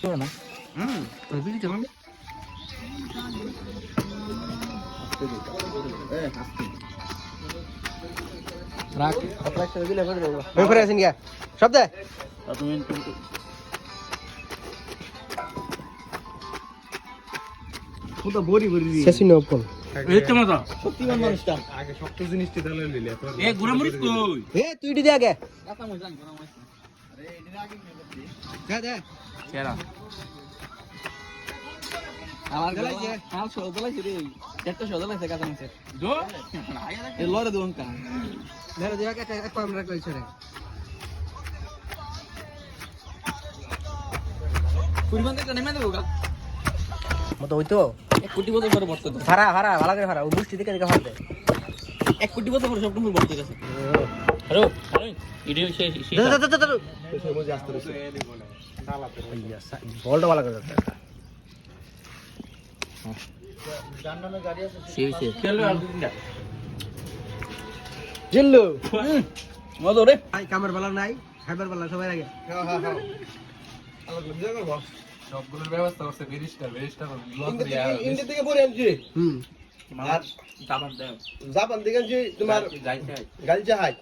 না তো বিলি তো রাখ আপনার সাথে দিলে করে দেবো ওই করে আসেন গিয়া সব দে তুমি পুরো বড়ি বড়ি শেষই না ওপর এই তো মজা শক্তিমান মানুষটা আগে শক্ত জিনিসটি ঢালে নিলে এ গুড়া মরিচ কই এ তুই দি আগে কাঁচা মরিচ গুড়া মরিচ আরে এদিন আগে দে দে কেরা আমার গলা কাল সদলা রে একটা সদলা আছে কাঁচা মরিচ দো এ লরে দোন কা মেরে দিয়া কে এক পাম রাখ কইছে রে কুড়িমান থেকে নেমে দেবো গা মতো হইতো 1 কোটি বছর পরে বর্তমান ভাড়া ভাড়া ভালো করে ভাড়া ও মুষ্টি থেকে দেখা ভাড়া 1 কোটি বছর পরে সব তুমি বর্তমান আছে হ্যালো হ্যালো ভিডিও শেষ শেষ মজা আসতে রইছে ডালাতে বলটা ভালো করে জান্নাতে গাড়ি আছে সেই চলো আর দিন জিল্লু মজা রে ভাই কামের বালা নাই খাবার বালা সবাই আগে হ্যাঁ হ্যাঁ হ্যাঁ আলাদা জায়গা বস সবগুলোর ব্যবস্থা করছে বেরিস্টার ব্লগ দিয়া ইন্ডিয়া থেকে পরে আনছি আর জাপান থেকে আনছি তোমার গাইছে হাই